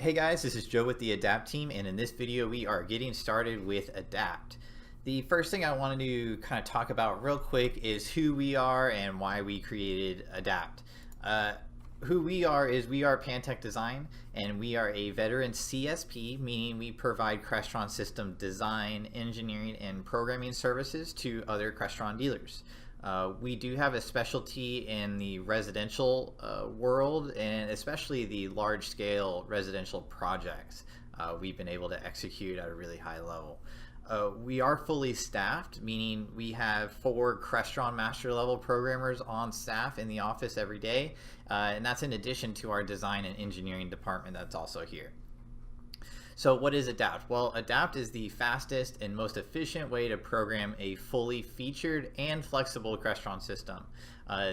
Hey guys, this is Joe with the Adapt team, and in this video we are getting started with Adapt. The first thing I wanted to kind of talk about real quick is who we are and why we created Adapt. Who we are is we are Pantech Design, and we are a veteran CSP, meaning we provide Crestron system design, engineering, and programming services to other Crestron dealers. We do have a specialty in the residential world, and especially the large-scale residential projects we've been able to execute at a really high level. We are fully staffed, meaning we have 4 Crestron master level programmers on staff in the office every day, and that's in addition to our design and engineering department that's also here. So what is Adapt? Well, Adapt is the fastest and most efficient way to program a fully featured and flexible Crestron system.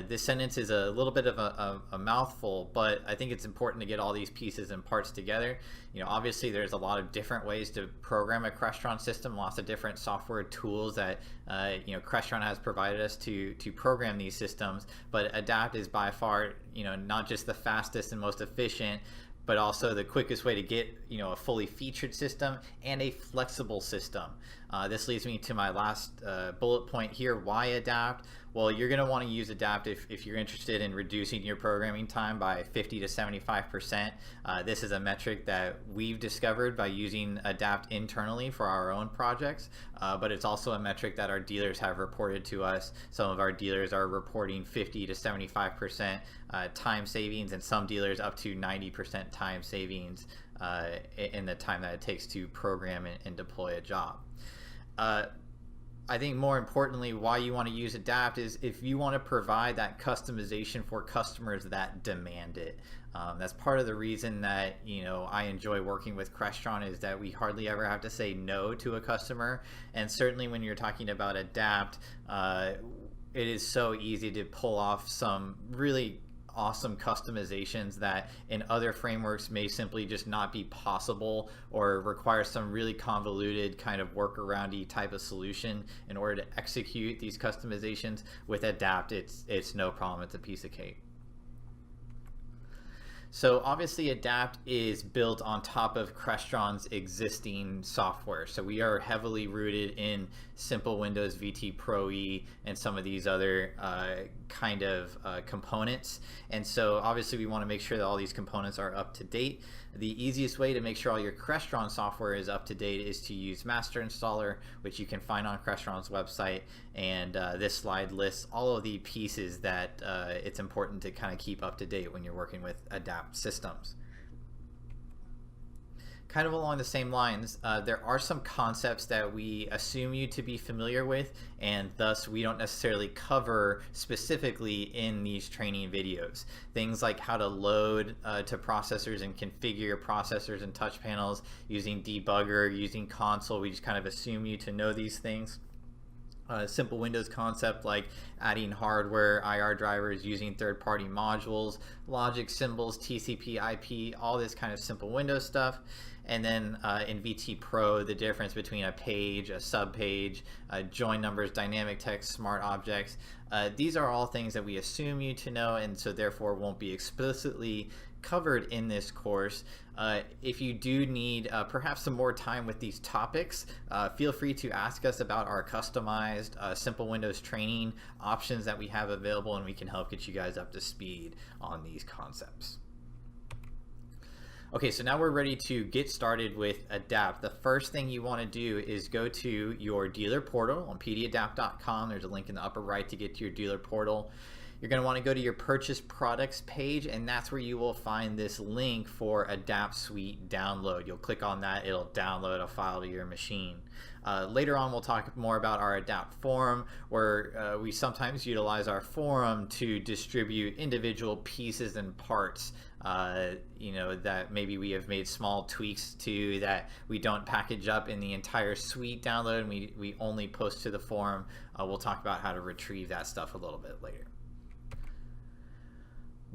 This sentence is a little bit of a mouthful, but I think it's important to get all these pieces and parts together. You know, obviously there's a lot of different ways to program a Crestron system, lots of different software tools that Crestron has provided us to program these systems, but Adapt is by far, not just the fastest and most efficient, but also the quickest way to get a fully featured system and a flexible system. This leads me to my last bullet point here. Why Adapt? Well, you're going to want to use Adapt if you're interested in reducing your programming time by 50 to 75%. This is a metric that we've discovered by using Adapt internally for our own projects, but it's also a metric that our dealers have reported to us. Some of our dealers are reporting 50 to 75% time savings, and some dealers up to 90% time savings in the time that it takes to program and deploy a job. I think more importantly, why you want to use Adapt is if you want to provide that customization for customers that demand it. That's part of the reason that I enjoy working with Crestron, is that we hardly ever have to say no to a customer, and certainly when you're talking about Adapt, it is so easy to pull off some really awesome customizations that in other frameworks may simply just not be possible, or require some really convoluted kind of workaroundy type of solution in order to execute these customizations. With Adapt, it's no problem. It's a piece of cake. So obviously Adapt is built on top of Crestron's existing software. So we are heavily rooted in Simple Windows VT Pro E and some of these other components. And so obviously we want to make sure that all these components are up to date. The easiest way to make sure all your Crestron software is up to date is to use Master Installer, which you can find on Crestron's website. And this slide lists all of the pieces that it's important to kind of keep up to date when you're working with Adapt systems. Kind of along the same lines, there are some concepts that we assume you to be familiar with, and thus we don't necessarily cover specifically in these training videos. Things like how to load to processors and configure your processors and touch panels using debugger, using console. We just kind of assume you to know these things. Simple Windows concept like adding hardware, IR drivers, using third-party modules, logic symbols, TCP, IP, all this kind of simple Windows stuff. And then in VT Pro, the difference between a page, a subpage, join numbers, dynamic text, smart objects. These are all things that we assume you to know, and so therefore won't be explicitly covered in this course. If you do need perhaps some more time with these topics, feel free to ask us about our customized Simple Windows training options that we have available, and we can help get you guys up to speed on these concepts. Okay, so now we're ready to get started with Adapt. The first thing you want to do is go to your dealer portal on pdadapt.com. There's a link in the upper right to get to your dealer portal. You're going to want to go to your purchase products page, and that's where you will find this link for Adapt Suite download. You'll click on that, it'll download a file to your machine. Later on we'll talk more about our Adapt forum, where we sometimes utilize our forum to distribute individual pieces and parts that maybe we have made small tweaks to that we don't package up in the entire suite download, and we only post to the forum. We'll talk about how to retrieve that stuff a little bit later.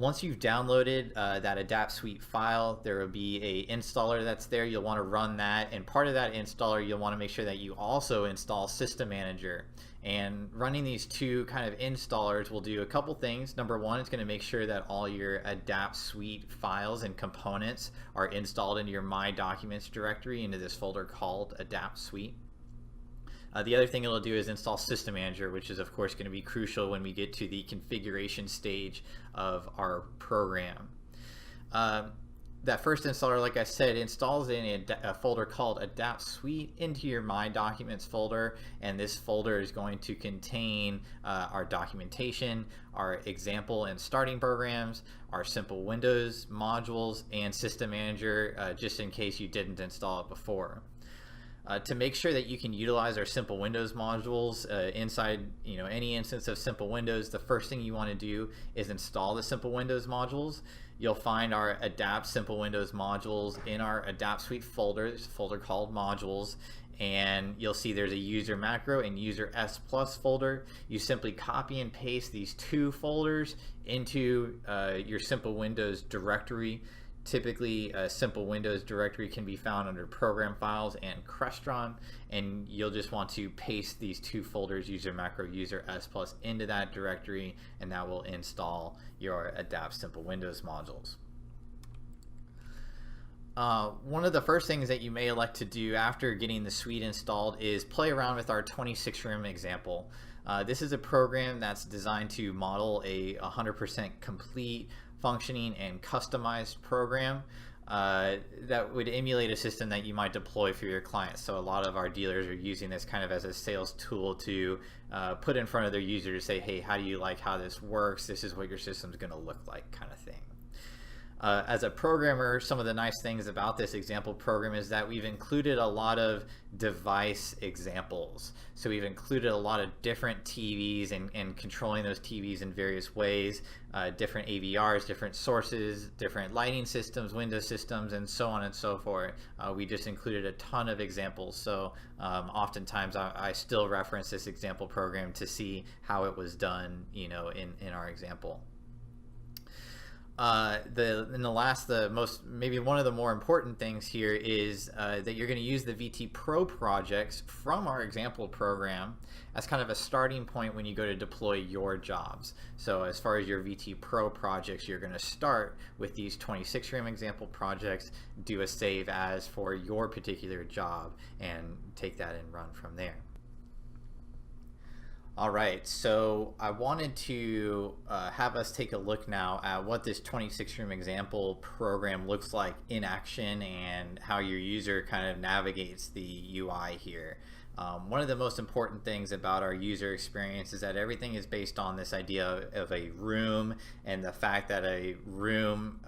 Once you've downloaded that Adapt Suite file, there will be a installer that's there. You'll want to run that, and part of that installer, you'll want to make sure that you also install System Manager. And running these two kind of installers will do a couple things. Number one, it's going to make sure that all your Adapt Suite files and components are installed into your My Documents directory, into this folder called Adapt Suite. The other thing it'll do is install System Manager, which is of course going to be crucial when we get to the configuration stage of our program. That first installer, like I said, installs in a folder called Adapt Suite into your My Documents folder, and this folder is going to contain our documentation, our example and starting programs, our simple Windows modules, and System Manager, just in case you didn't install it before. To make sure that you can utilize our Simple Windows modules inside any instance of Simple Windows, the first thing you want to do is install the Simple Windows modules. You'll find our Adapt Simple Windows modules in our Adapt Suite folder. There's a folder called Modules, and you'll see there's a User Macro and User S Plus folder. You simply copy and paste these two folders into your Simple Windows directory. Typically, a Simple Windows directory can be found under Program Files and Crestron, and you'll just want to paste these two folders, User Macro, User S Plus, into that directory, and that will install your Adapt Simple Windows modules. One of the first things that you may elect to do after getting the suite installed is play around with our 26-room example. This is a program that's designed to model a 100% complete, functioning, and customized program that would emulate a system that you might deploy for your clients. So a lot of our dealers are using this kind of as a sales tool to put in front of their user to say, hey, how do you like how this works? This is what your system's going to look like, kind of thing. As a programmer, some of the nice things about this example program is that we've included a lot of device examples. So we've included a lot of different TVs and controlling those TVs in various ways, different AVRs, different sources, different lighting systems, window systems, and so on and so forth. We just included a ton of examples. So oftentimes I still reference this example program to see how it was done, in our example. Maybe one of the more important things here is that you're going to use the VT Pro projects from our example program as kind of a starting point when you go to deploy your jobs. So as far as your VT Pro projects, you're going to start with these 26-room example projects, do a save as for your particular job, and take that and run from there. All right, so I wanted to have us take a look now at what this 26-room example program looks like in action and how your user kind of navigates the UI here. One of the most important things about our user experience is that everything is based on this idea of a room, and the fact that a room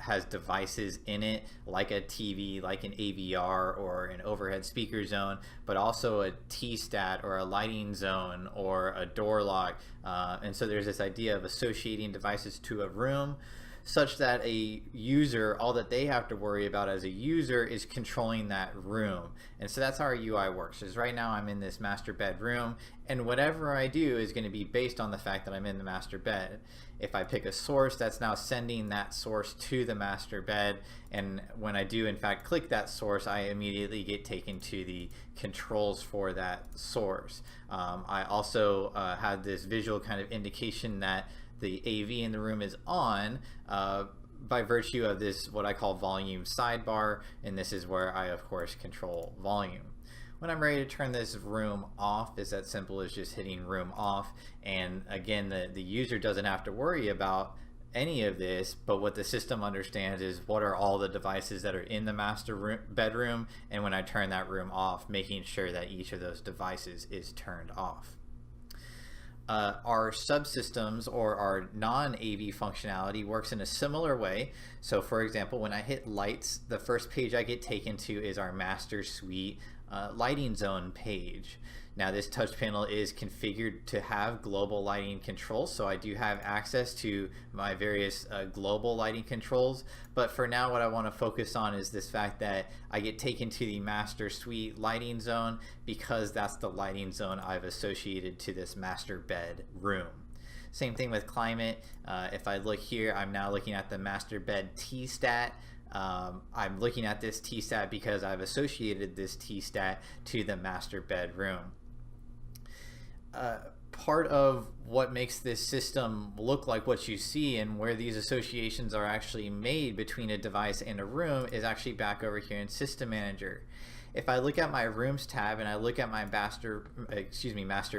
has devices in it, like a TV, like an AVR or an overhead speaker zone, but also a T-stat or a lighting zone or a door lock. And so there's this idea of associating devices to a room such that a user, all that they have to worry about as a user is controlling that room. And so that's how our UI works. Is right now I'm in this master bedroom, and whatever I do is going to be based on the fact that I'm in the master bed. If I pick a source, that's now sending that source to the master bed, and when I do in fact click that source, I immediately get taken to the controls for that source. I also had this visual kind of indication that the AV in the room is on by virtue of this, what I call volume sidebar, and this is where I of course control volume. When I'm ready to turn this room off, it's that simple as just hitting room off, and again the user doesn't have to worry about any of this, but what the system understands is what are all the devices that are in the master bedroom, and when I turn that room off, making sure that each of those devices is turned off. Our subsystems or our non-AV functionality works in a similar way. So for example, when I hit lights, the first page I get taken to is our master suite lighting zone page. Now this touch panel is configured to have global lighting controls, so I do have access to my various global lighting controls, but for now what I want to focus on is this fact that I get taken to the master suite lighting zone because that's the lighting zone I've associated to this master bed room. Same thing with climate. If I look here, I'm now looking at the master bed T-stat. I'm looking at this T-stat because I've associated this T-stat to the master bedroom. Part of what makes this system look like what you see and where these associations are actually made between a device and a room is actually back over here in System Manager. If I look at my Rooms tab and I look at my master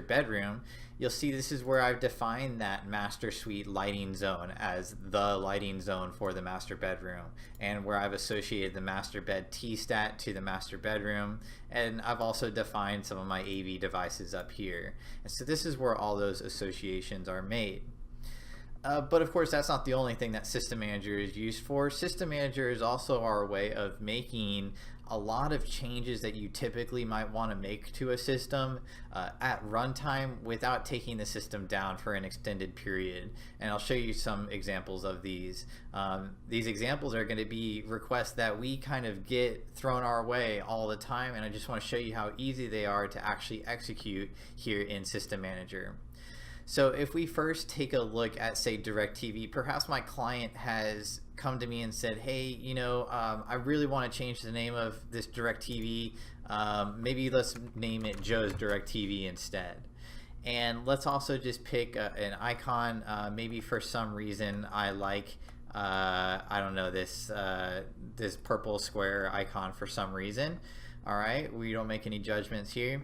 bedroom, you'll see this is where I've defined that master suite lighting zone as the lighting zone for the master bedroom, and where I've associated the master bed T-stat to the master bedroom, and I've also defined some of my AV devices up here. And so this is where all those associations are made. But of course, that's not the only thing that System Manager is used for. System Manager is also our way of making a lot of changes that you typically might want to make to a system at runtime without taking the system down for an extended period. And I'll show you some examples of these. These examples are going to be requests that we kind of get thrown our way all the time, and I just want to show you how easy they are to actually execute here in System Manager. So if we first take a look at, say, DirecTV, perhaps my client has come to me and said, hey, you know, I really want to change the name of this DirecTV. Maybe let's name it Joe's DirecTV instead. And let's also just pick an icon. Maybe for some reason I like, I don't know, this purple square icon for some reason. All right, we don't make any judgments here.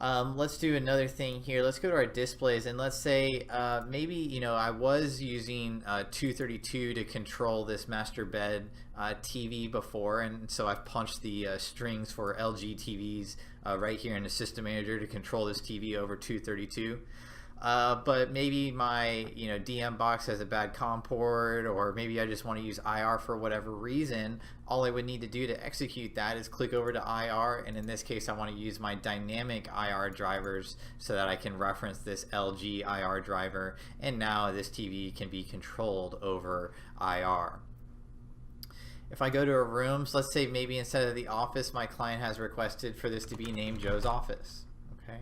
Let's do another thing here. Let's go to our displays and let's say maybe, you know, I was using 232 to control this master bed TV before, and so I've punched the strings for LG TVs right here in the System Manager to control this TV over 232. But maybe my DM box has a bad COM port, or maybe I just want to use IR for whatever reason. All I would need to do to execute that is click over to IR, and in this case I want to use my dynamic IR drivers so that I can reference this LG IR driver, and now this TV can be controlled over IR. If I go to our rooms, let's say maybe instead of the office, my client has requested for this to be named Joe's office. Okay.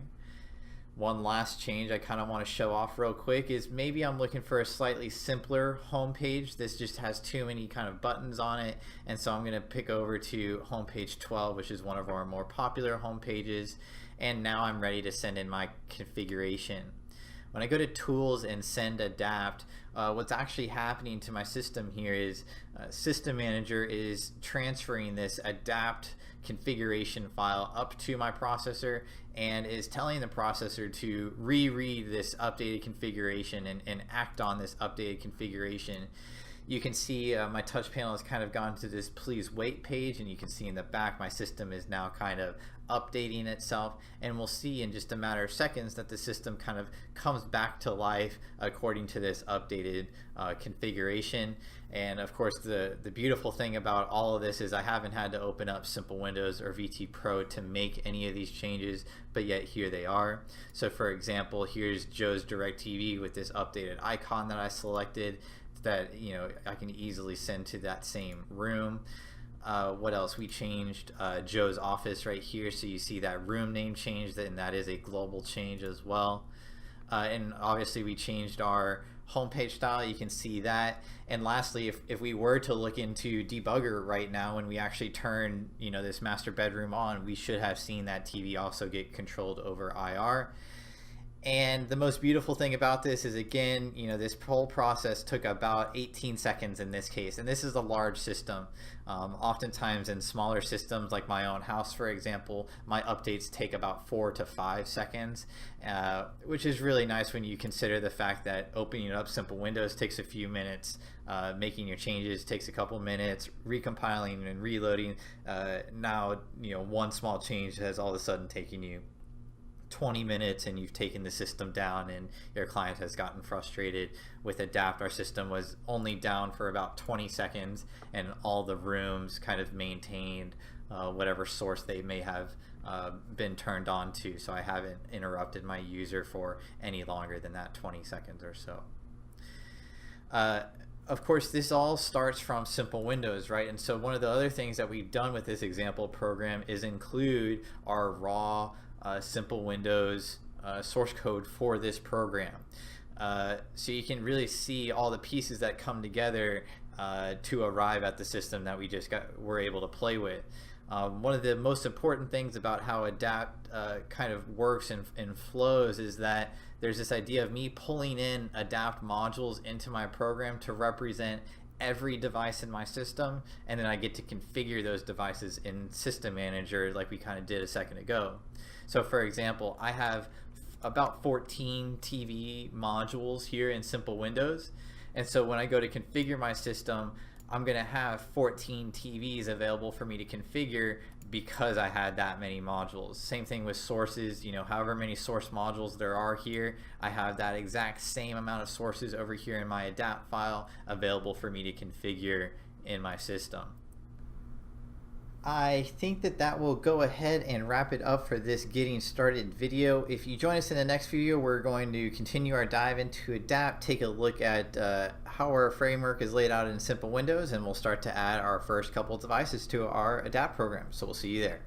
One last change I kind of want to show off real quick is maybe I'm looking for a slightly simpler home page. This just has too many kind of buttons on it, and so I'm going to pick over to homepage 12, which is one of our more popular home pages, and now I'm ready to send in my configuration. When I go to Tools and Send Adapt, what's actually happening to my system here is System Manager is transferring this adapt configuration file up to my processor and is telling the processor to reread this updated configuration and act on this updated configuration. You can see my touch panel has kind of gone to this please wait page, and you can see in the back my system is now kind of updating itself, and we'll see in just a matter of seconds that the system kind of comes back to life according to this updated configuration. And of course the beautiful thing about all of this is I haven't had to open up Simple Windows or VT Pro to make any of these changes, but yet here they are. So for example, here's Joe's DirecTV with this updated icon that I selected that I can easily send to that same room. What else? We changed Joe's office right here, so you see that room name changed, and that is a global change as well. And obviously we changed our homepage style, you can see that. And lastly, if we were to look into debugger right now, when we actually turn this master bedroom on, we should have seen that TV also get controlled over IR. And the most beautiful thing about this is, again, this whole process took about 18 seconds in this case, and this is a large system. Oftentimes in smaller systems like my own house, for example, my updates take about 4 to 5 seconds, which is really nice when you consider the fact that opening up Simple Windows takes a few minutes, making your changes takes a couple minutes, recompiling and reloading. Now, one small change has all of a sudden taken you 20 minutes, and you've taken the system down, and your client has gotten frustrated. With Adapt, our system was only down for about 20 seconds, and all the rooms kind of maintained whatever source they may have been turned on to, so I haven't interrupted my user for any longer than that 20 seconds or so. Of course, this all starts from Simple Windows, right? And so one of the other things that we've done with this example program is include our raw Simple Windows source code for this program. so you can really see all the pieces that come together to arrive at the system that we're able to play with. One of the most important things about how adapt kind of works and flows is that there's this idea of me pulling in adapt modules into my program to represent every device in my system, and then I get to configure those devices in System Manager like we kind of did a second ago. So for example, I have about 14 TV modules here in Simple Windows, and so when I go to configure my system, I'm going to have 14 TVs available for me to configure because I had that many modules. Same thing with sources, however many source modules there are here, I have that exact same amount of sources over here in my adapt file available for me to configure in my system. I think that will go ahead and wrap it up for this getting started video. If you join us in the next video, we're going to continue our dive into adapt, take a look at how our framework is laid out in Simple Windows, and we'll start to add our first couple devices to our adapt program. So we'll see you there.